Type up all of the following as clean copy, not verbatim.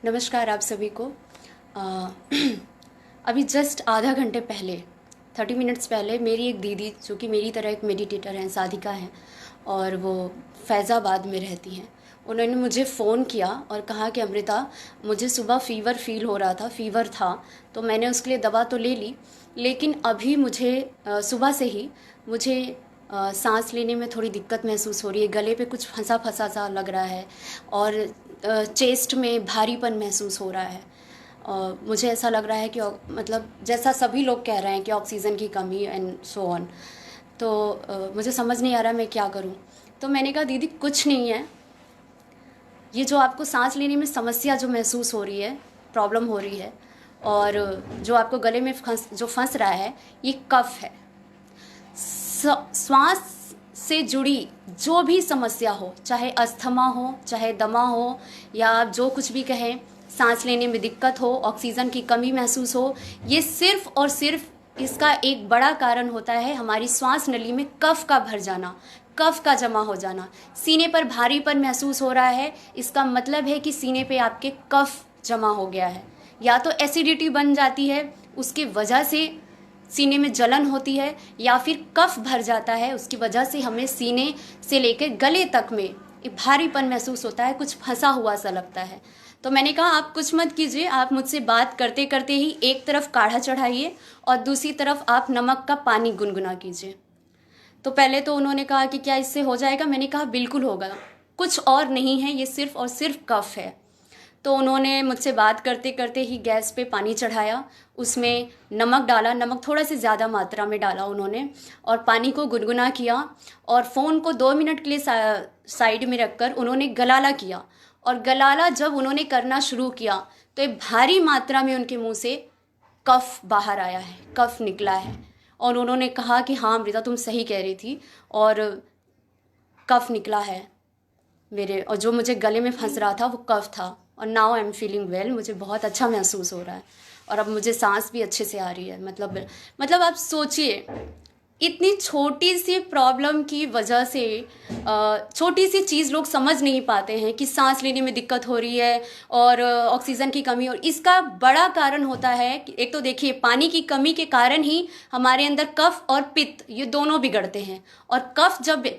नमस्कार आप सभी को। अ, अभी जस्ट आधा घंटे पहले 30 मिनट्स पहले मेरी एक दीदी जो कि मेरी तरह एक मेडिटेटर हैं, साधिका हैं और वो फैज़ाबाद में रहती हैं। उन्होंने मुझे फ़ोन किया और कहा कि अमृता, मुझे सुबह फ़ीवर फ़ील हो रहा था, फ़ीवर था, तो मैंने उसके लिए दवा तो ले ली, लेकिन अभी मुझे सुबह से ही मुझे सांस लेने में थोड़ी दिक्कत महसूस हो रही है। गले पे कुछ फंसा फंसा सा लग रहा है और चेस्ट में भारीपन महसूस हो रहा है। मुझे ऐसा लग रहा है कि मतलब जैसा सभी लोग कह रहे हैं कि ऑक्सीजन की कमी एंड सो ऑन। तो मुझे समझ नहीं आ रहा मैं क्या करूं। तो मैंने कहा दीदी कुछ नहीं है, ये जो आपको सांस लेने में समस्या जो महसूस हो रही है, प्रॉब्लम हो रही है और जो आपको गले में फंस रहा है, ये कफ है। श्वास से जुड़ी जो भी समस्या हो, चाहे अस्थमा हो, चाहे दमा हो, या आप जो कुछ भी कहें, सांस लेने में दिक्कत हो, ऑक्सीजन की कमी महसूस हो, ये सिर्फ और सिर्फ इसका एक बड़ा कारण होता है हमारी श्वास नली में कफ का भर जाना, कफ का जमा हो जाना। सीने पर भारीपन महसूस हो रहा है, इसका मतलब है कि सीने पे आपके कफ जमा हो गया है। या तो एसिडिटी बन जाती है, उसकी वजह से सीने में जलन होती है, या फिर कफ भर जाता है, उसकी वजह से हमें सीने से लेकर गले तक में एक भारीपन महसूस होता है, कुछ फंसा हुआ सा लगता है। तो मैंने कहा आप कुछ मत कीजिए, आप मुझसे बात करते करते ही एक तरफ काढ़ा चढ़ाइए और दूसरी तरफ आप नमक का पानी गुनगुना कीजिए। तो पहले तो उन्होंने कहा कि क्या इससे हो जाएगा? मैंने कहा बिल्कुल होगा, कुछ और नहीं है, ये सिर्फ और सिर्फ कफ है। तो उन्होंने मुझसे बात करते करते ही गैस पे पानी चढ़ाया, उसमें नमक डाला, नमक थोड़ा सी ज़्यादा मात्रा में डाला उन्होंने, और पानी को गुनगुना किया और फ़ोन को 2 मिनट के लिए साइड में रखकर उन्होंने गलाला किया। और गलाला जब उन्होंने करना शुरू किया तो एक भारी मात्रा में उनके मुंह से कफ बाहर आया है, कफ निकला है। और उन्होंने कहा कि हाँ अमृता तुम सही कह रही थी, और कफ निकला है मेरे, और जो मुझे गले में फंस रहा था वो कफ था। और now I am feeling well, मुझे बहुत अच्छा महसूस हो रहा है और अब मुझे सांस भी अच्छे से आ रही है। मतलब आप सोचिए, इतनी छोटी सी प्रॉब्लम की वजह से, छोटी सी चीज़ लोग समझ नहीं पाते हैं कि सांस लेने में दिक्कत हो रही है और ऑक्सीजन की कमी, और इसका बड़ा कारण होता है कि एक तो देखिए पानी की कमी के कारण ही हमारे अंदर कफ और पित्त ये दोनों बिगड़ते हैं। और कफ जब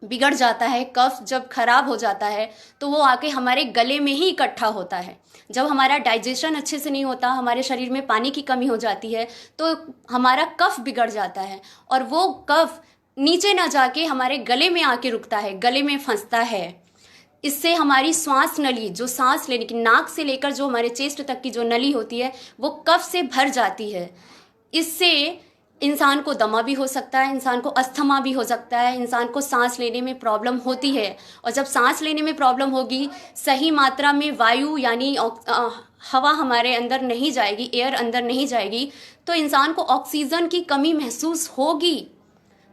बिगड़ जाता है, कफ जब खराब हो जाता है, तो वो आके हमारे गले में ही इकट्ठा होता है। जब हमारा डाइजेशन अच्छे से नहीं होता, हमारे शरीर में पानी की कमी हो जाती है, तो हमारा कफ बिगड़ जाता है और वो कफ नीचे ना जाके हमारे गले में आके रुकता है, गले में फंसता है। इससे हमारी श्वास नली, जो सांस लेने की, नाक से लेकर जो हमारे चेस्ट तक की जो नली होती है, वो कफ से भर जाती है। इससे इंसान को दमा भी हो सकता है, इंसान को अस्थमा भी हो सकता है, इंसान को सांस लेने में प्रॉब्लम होती है। और जब सांस लेने में प्रॉब्लम होगी, सही मात्रा में वायु यानी हवा हमारे अंदर नहीं जाएगी, एयर अंदर नहीं जाएगी, तो इंसान को ऑक्सीजन की कमी महसूस होगी।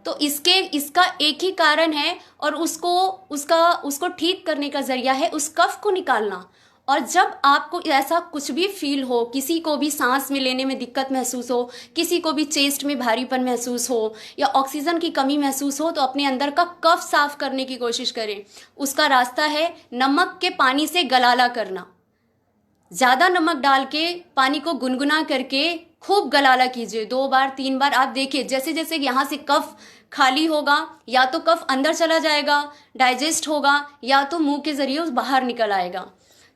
तो इसका एक ही कारण है, और उसको ठीक करने का जरिया है उस कफ को निकालना। और जब आपको ऐसा कुछ भी फील हो, किसी को भी सांस में लेने में दिक्कत महसूस हो, किसी को भी चेस्ट में भारीपन महसूस हो या ऑक्सीजन की कमी महसूस हो, तो अपने अंदर का कफ साफ करने की कोशिश करें। उसका रास्ता है नमक के पानी से गलाला करना। ज़्यादा नमक डाल के पानी को गुनगुना करके खूब गलाला कीजिए, 2 बार 3 बार। आप देखिए जैसे जैसे यहाँ से कफ खाली होगा, या तो कफ अंदर चला जाएगा, डाइजेस्ट होगा, या तो मुंह के जरिए बाहर निकल आएगा।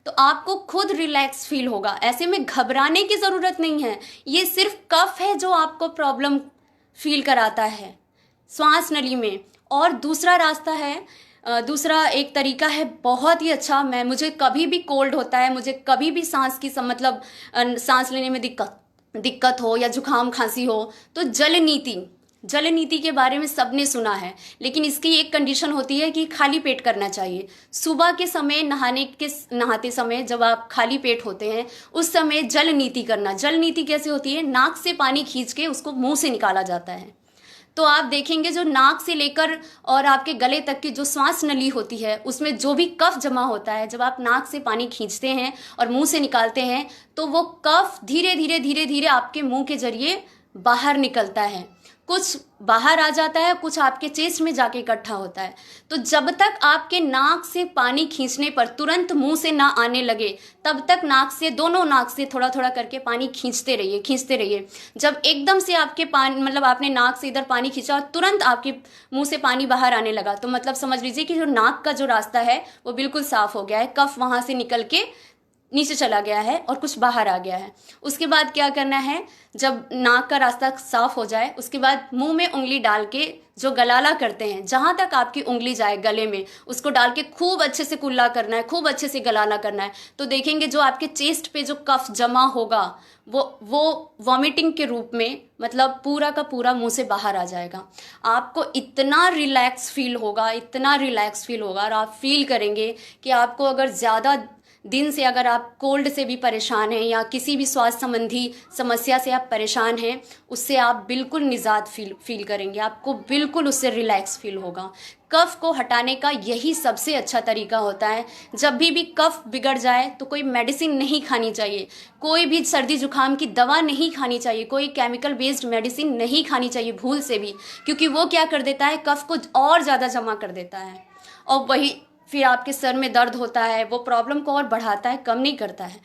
तो आपको खुद रिलैक्स फील होगा। ऐसे में घबराने की ज़रूरत नहीं है, ये सिर्फ कफ है जो आपको प्रॉब्लम फील कराता है श्वास नली में। और दूसरा रास्ता है, दूसरा एक तरीका है बहुत ही अच्छा। मुझे कभी भी कोल्ड होता है, मुझे कभी भी सांस की सांस लेने में दिक्कत हो या जुकाम खांसी हो, तो जल नीति के बारे में सबने सुना है, लेकिन इसकी एक कंडीशन होती है कि खाली पेट करना चाहिए। सुबह के समय नहाते समय जब आप खाली पेट होते हैं, उस समय जल नीति करना। जल नीति कैसे होती है? नाक से पानी खींच के उसको मुंह से निकाला जाता है। तो आप देखेंगे जो नाक से लेकर और आपके गले तक की जो श्वास नली होती है, उसमें जो भी कफ जमा होता है, जब आप नाक से पानी खींचते हैं और मुंह से निकालते हैं, तो वो कफ धीरे धीरे आपके मुंह के जरिए बाहर निकलता है। कुछ बाहर आ जाता है, कुछ आपके चेस्ट में जाके इकट्ठा होता है। तो जब तक आपके नाक से पानी खींचने पर तुरंत मुंह से ना आने लगे, तब तक नाक से, दोनों नाक से थोड़ा थोड़ा करके पानी खींचते रहिए, खींचते रहिए। जब एकदम से आपके पानी, मतलब आपने नाक से इधर पानी खींचा और तुरंत आपके मुंह से पानी बाहर आने लगा, तो मतलब समझ लीजिए कि जो नाक का जो रास्ता है वो बिल्कुल साफ हो गया है, कफ वहां से निकल के नीचे चला गया है और कुछ बाहर आ गया है। उसके बाद क्या करना है, जब नाक का रास्ता साफ हो जाए, उसके बाद मुंह में उंगली डाल के जो गलाला करते हैं, जहाँ तक आपकी उंगली जाए गले में, उसको डाल के खूब अच्छे से कुल्ला करना है, खूब अच्छे से गलाला करना है। तो देखेंगे जो आपके चेस्ट पे जो कफ जमा होगा वो वॉमिटिंग के रूप में, मतलब पूरा का पूरा मुंह से बाहर आ जाएगा। आपको इतना रिलैक्स फील होगा, इतना रिलैक्स फील होगा, और आप फील करेंगे कि आपको अगर ज़्यादा दिन से, अगर आप कोल्ड से भी परेशान हैं या किसी भी स्वास्थ्य संबंधी समस्या से आप परेशान हैं, उससे आप बिल्कुल निजात फील करेंगे, आपको बिल्कुल उससे रिलैक्स फील होगा। कफ को हटाने का यही सबसे अच्छा तरीका होता है। जब भी कफ बिगड़ जाए तो कोई मेडिसिन नहीं खानी चाहिए, कोई भी सर्दी जुकाम की दवा नहीं खानी चाहिए, कोई केमिकल बेस्ड मेडिसिन नहीं खानी चाहिए भूल से भी, क्योंकि वो क्या कर देता है, कफ को और ज़्यादा जमा कर देता है, और वही फिर आपके सर में दर्द होता है, वो प्रॉब्लम को और बढ़ाता है, कम नहीं करता है।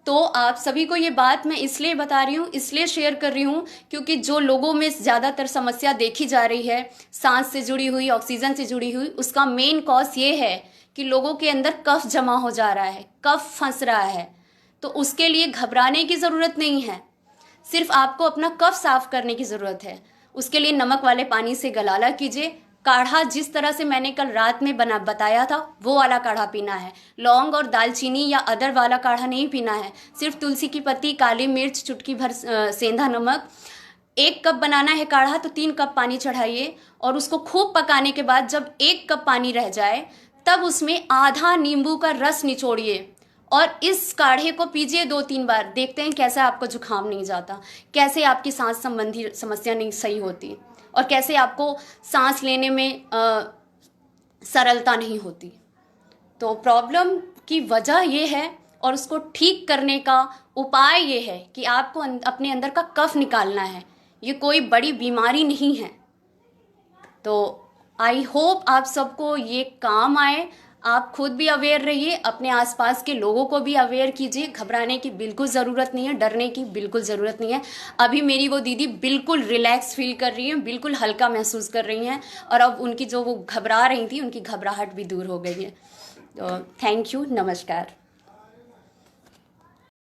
तो आप सभी को ये बात मैं इसलिए बता रही हूँ, इसलिए शेयर कर रही हूँ, क्योंकि जो लोगों में ज़्यादातर समस्या देखी जा रही है सांस से जुड़ी हुई, ऑक्सीजन से जुड़ी हुई, उसका मेन कॉज ये है कि लोगों के अंदर कफ जमा हो जा रहा है, कफ फंस रहा है। तो उसके लिए घबराने की ज़रूरत नहीं है, सिर्फ आपको अपना कफ साफ करने की ज़रूरत है। उसके लिए नमक वाले पानी से गलाला कीजिए, काढ़ा जिस तरह से मैंने कल रात में बताया था वो वाला काढ़ा पीना है। लौंग और दालचीनी या अदर वाला काढ़ा नहीं पीना है, सिर्फ तुलसी की पत्ती, काली मिर्च, चुटकी भर सेंधा नमक। 1 कप बनाना है काढ़ा तो 3 कप पानी चढ़ाइए, और उसको खूब पकाने के बाद जब 1 कप पानी रह जाए, तब उसमें आधा नींबू का रस निचोड़िए और इस काढ़े को पीजिए 2-3 बार। देखते हैं कैसे आपको जुकाम नहीं जाता, कैसे आपकी सांस संबंधी समस्या नहीं सही होती, और कैसे आपको सांस लेने में सरलता नहीं होती। तो प्रॉब्लम की वजह ये है, और उसको ठीक करने का उपाय ये है कि आपको अपने अंदर का कफ निकालना है। ये कोई बड़ी बीमारी नहीं है। तो आई होप आप सबको ये काम आए। आप खुद भी अवेयर रहिए, अपने आसपास के लोगों को भी अवेयर कीजिए। घबराने की बिल्कुल ज़रूरत नहीं है, डरने की बिल्कुल ज़रूरत नहीं है। अभी मेरी वो दीदी बिल्कुल रिलैक्स फील कर रही हैं, बिल्कुल हल्का महसूस कर रही हैं, और अब उनकी जो वो घबरा रही थी, उनकी घबराहट भी दूर हो गई है। तो थैंक यू, नमस्कार।